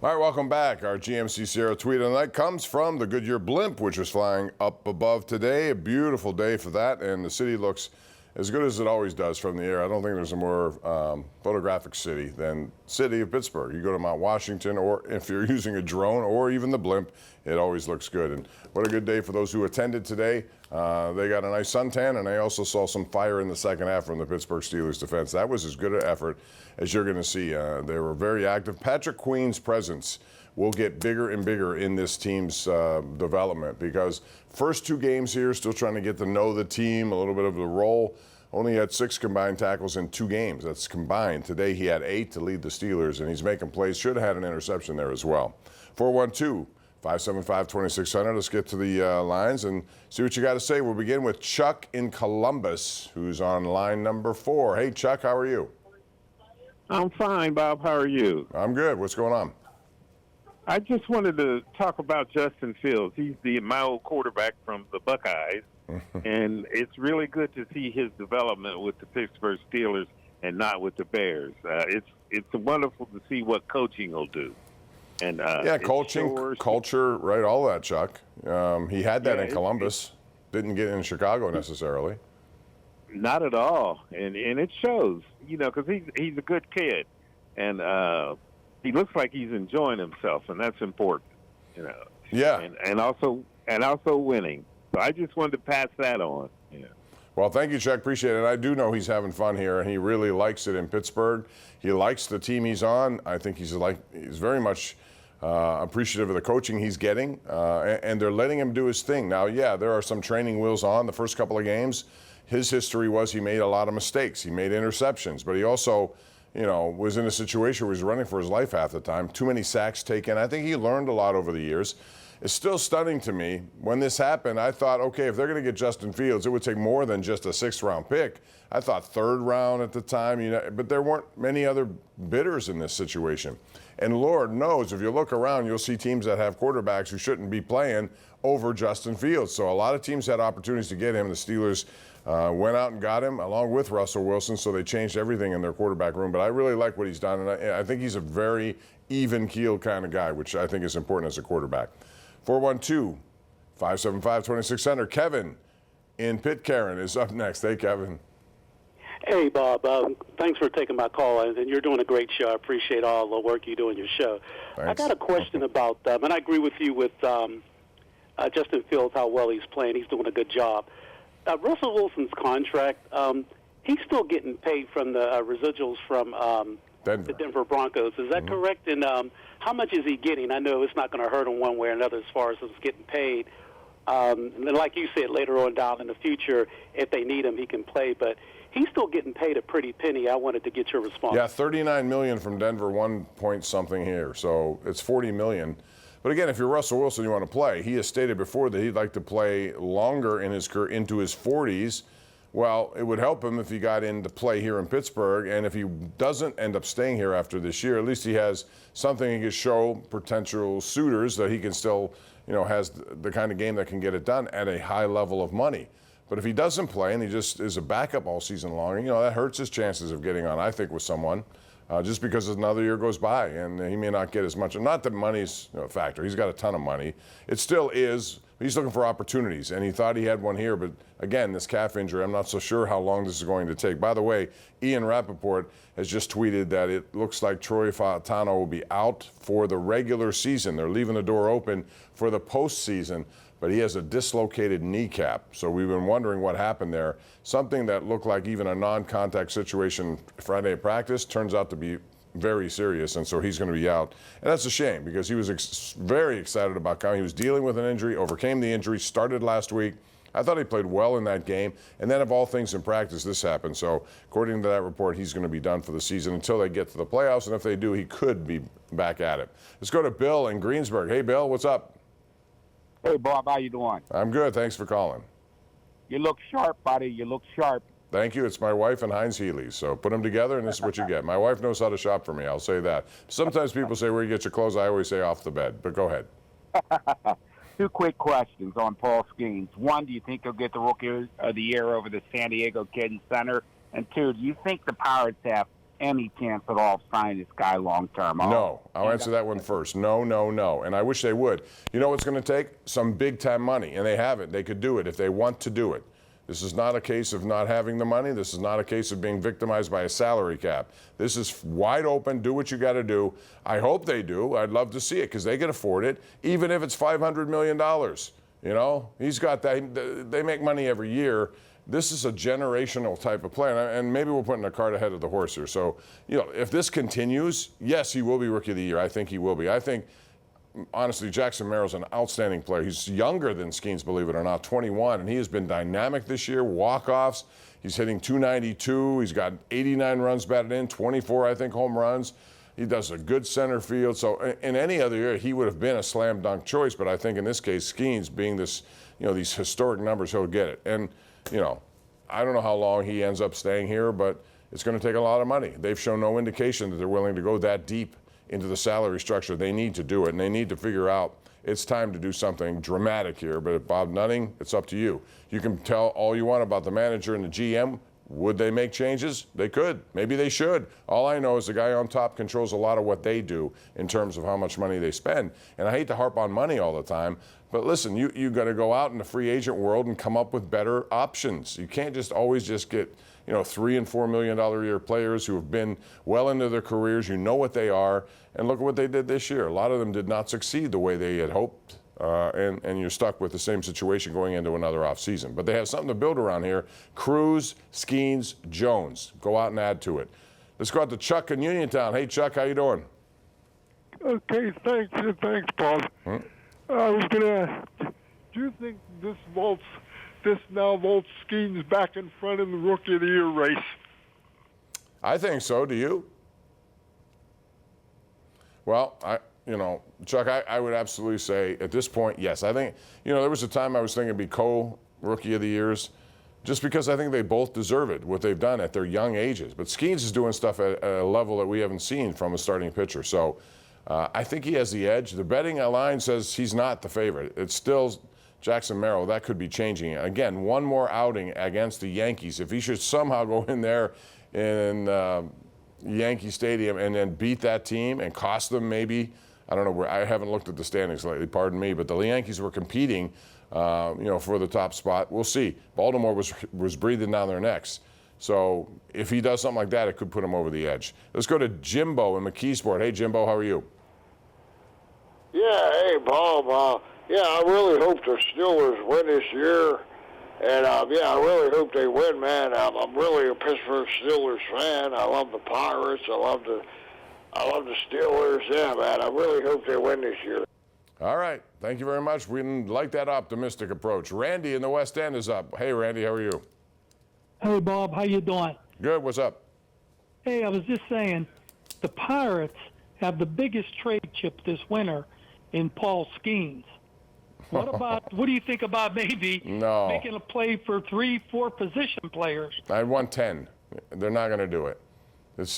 All right, welcome back. Our GMC Sierra tweet of the night comes from the Goodyear blimp, which is flying up above today. A beautiful day for that, and the city looks as good as it always does from the air. I don't think there's a more photographic city than city of Pittsburgh. You go to Mount Washington, or if you're using a drone or even the blimp, it always looks good. And what a good day for those who attended today. They got a nice suntan, and I also saw some fire in the second half from the Pittsburgh Steelers defense. That was as good an effort as you're going to see. They were very active. Patrick Queen's presence will get bigger and bigger in this team's development, because first two games here, still trying to get to know the team, a little bit of the role. Only had 6 combined tackles in 2 games. That's combined. Today he had 8 to lead the Steelers, and he's making plays. Should have had an interception there as well. 412-575-2600. Let's get to the lines and see what you got to say. We'll begin with Chuck in Columbus, who's on line number 4. Hey, Chuck, how are you? I'm fine, Bob. How are you? I'm good. What's going on? I just wanted to talk about Justin Fields. He's my old quarterback from the Buckeyes, and it's really good to see his development with the Pittsburgh Steelers and not with the Bears. It's wonderful to see what coaching will do. And yeah, coaching, culture, right, all that, Chuck. He had that in Columbus. Didn't get it in Chicago necessarily. Not at all, and it shows, because he's a good kid, and he looks like he's enjoying himself, and that's important, Yeah. And also winning. So I just wanted to pass that on. Yeah. Well, thank you, Chuck. Appreciate it. I do know he's having fun here, and he really likes it in Pittsburgh. He likes the team he's on. I think he's very much appreciative of the coaching he's getting, and they're letting him do his thing. Now, yeah, there are some training wheels on the first couple of games. His history was he made a lot of mistakes. He made interceptions, but he also, was in a situation where he was running for his life half the time. Too many sacks taken. I think he learned a lot over the years. It's still stunning to me. When this happened, I thought, okay, if they're going to get Justin Fields, it would take more than just a 6th-round pick. I thought 3rd round at the time, but there weren't many other bidders in this situation. And Lord knows, if you look around, you'll see teams that have quarterbacks who shouldn't be playing over Justin Fields. So a lot of teams had opportunities to get him. The Steelers went out and got him along with Russell Wilson, so they changed everything in their quarterback room. But I really like what he's done, and I think he's a very even-keeled kind of guy, which I think is important as a quarterback. 412-575-2600. Kevin in Pitcairn is up next. Hey, Kevin. Hey, Bob. Thanks for taking my call, and you're doing a great show. I appreciate all the work you do in your show. Thanks. I got a question about, and I agree with you with Justin Fields, how well he's playing. He's doing a good job. Russell Wilson's contract, he's still getting paid from the residuals from the Denver Broncos. Is that correct? And how much is he getting? I know it's not going to hurt him one way or another as far as he's getting paid. And then, like you said, later on down in the future, if they need him, he can play. But he's still getting paid a pretty penny. I wanted to get your response. Yeah, $39 million from Denver, 1 point something here. So it's $40 million. But again, if you're Russell Wilson, you want to play. He has stated before that he'd like to play longer in his career, into his 40s. Well, it would help him if he got in to play here in Pittsburgh. And if he doesn't end up staying here after this year, at least he has something he can show potential suitors that he can still, has the kind of game that can get it done at a high level of money. But if he doesn't play and he just is a backup all season long, that hurts his chances of getting on, I think, with someone. Just because another year goes by and he may not get as much. Not that money's a factor. He's got a ton of money. It still is. He's looking for opportunities, and he thought he had one here. But, again, this calf injury, I'm not so sure how long this is going to take. By the way, Ian Rappaport has just tweeted that it looks like Troy Fautanu will be out for the regular season. They're leaving the door open for the postseason, but he has a dislocated kneecap. So we've been wondering what happened there. Something that looked like even a non-contact situation Friday at practice turns out to be very serious, and so he's going to be out. And that's a shame, because he was very excited about coming. He was dealing with an injury, overcame the injury, started last week. I thought he played well in that game. And then, of all things in practice, this happened. So according to that report, he's going to be done for the season until they get to the playoffs. And if they do, he could be back at it. Let's go to Bill in Greensburg. Hey, Bill, what's up? Hey, Bob, how you doing? I'm good. Thanks for calling. You look sharp, buddy. You look sharp. Thank you. It's my wife and Heinz Healy. So put them together, and this is what you get. My wife knows how to shop for me. I'll say that. Sometimes people say, where you get your clothes? I always say off the bed. But go ahead. 2 quick questions on Paul Skenes. 1, do you think he'll get the Rookie of the Year over the San Diego kid in center? And 2, do you think the Pirates have any chance at all of signing this guy long term? No. I'll answer that one first. No, no, no. And I wish they would. You know what's going to take? Some big-time money, and they have it. They could do it if they want to do it. This is not a case of not having the money. This is not a case of being victimized by a salary cap. This is wide open. Do what you got to do. I hope they do. I'd love to see it because they can afford it, even if it's $500 million. You know, he's got that. They make money every year. This is a generational type of play, and maybe we're putting the cart ahead of the horse here. So, you know, if this continues, yes, he will be Rookie of the Year. I think he will be. I think, honestly, Jackson Merrill's an outstanding player. He's younger than Skenes, believe it or not, 21, and he has been dynamic this year. Walk-offs. He's hitting .292. He's got 89 runs batted in, 24, I think, home runs. He does a good center field. So in any other year, he would have been a slam dunk choice. But I think in this case, Skenes being this, you know, these historic numbers, he'll get it. And, you know, I don't know how long he ends up staying here, but it's going to take a lot of money. They've shown no indication that they're willing to go that deep into the salary structure. They need to do it, and they need to figure out it's time to do something dramatic here. But at Bob Nutting, it's up to you. You can tell all you want about the manager and the GM. Would they make changes? They could. Maybe they should. All I know is the guy on top controls a lot of what they do in terms of how much money they spend. And I hate to harp on money all the time, but listen, you got to go out in the free agent world and come up with better options. You can't just always just get, you know, $3 and $4 million a year players who have been well into their careers. You know what they are, and look at what they did this year. A lot of them did not succeed the way they had hoped. And you're stuck with the same situation going into another offseason. But they have something to build around here. Cruz, Skenes, Jones. Go out and add to it. Let's go out to Chuck in Uniontown. Hey, Chuck, how you doing? Okay, thanks, Bob. I was going to ask, do you think this now vaults Skenes back in front of the Rookie of the Year race? I think so. Do you? Well, you know, Chuck, I would absolutely say at this point, yes. I think, you know, there was a time I was thinking it'd be co-Rookie of the Years just because I think they both deserve it, what they've done at their young ages. But Skenes is doing stuff at a level that we haven't seen from a starting pitcher. So I think he has the edge. The betting line says he's not the favorite. It's still Jackson Merrill. That could be changing. Again, one more outing against the Yankees. If he should somehow go in there in Yankee Stadium and then beat that team and cost them maybe, I don't know, I haven't looked at the standings lately, pardon me, but the Yankees were competing, you know, for the top spot. We'll see. Baltimore was breathing down their necks. So if he does something like that, it could put him over the edge. Let's go to Jimbo in McKeesport. Hey, Jimbo, how are you? Yeah, hey, Bob. Yeah, I really hope the Steelers win this year. And, yeah, I really hope they win, man. I'm really a Pittsburgh Steelers fan. I love the Pirates. I love the Steelers. Yeah, man, I really hope they win this year. All right. Thank you very much. We like that optimistic approach. Randy in the West End is up. Hey, Randy, how are you? Hey, Bob, how you doing? Good. What's up? Hey, I was just saying, the Pirates have the biggest trade chip this winter in Paul Skenes. What do you think about maybe making a play for 3-4 position players? I want 10. They're not going to do it.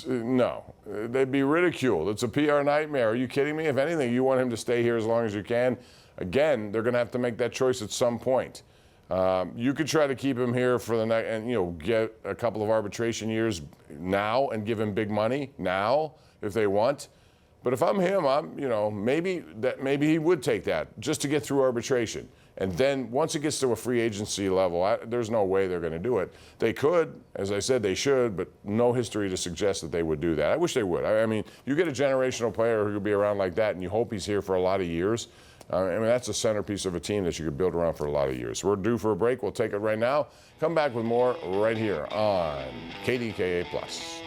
No. They'd be ridiculed. It's a PR nightmare. Are you kidding me? If anything, you want him to stay here as long as you can. Again, they're going to have to make that choice at some point. You could try to keep him here for the next, and, you know, get a couple of arbitration years now and give him big money now if they want. But if I'm him, you know, maybe he would take that just to get through arbitration. And then once it gets to a free agency level, there's no way they're going to do it. They could, as I said, they should, but no history to suggest that they would do that. I wish they would. I mean, you get a generational player who could be around like that, and you hope he's here for a lot of years. I mean, that's a centerpiece of a team that you could build around for a lot of years. We're due for a break. We'll take it right now. Come back with more right here on KDKA+.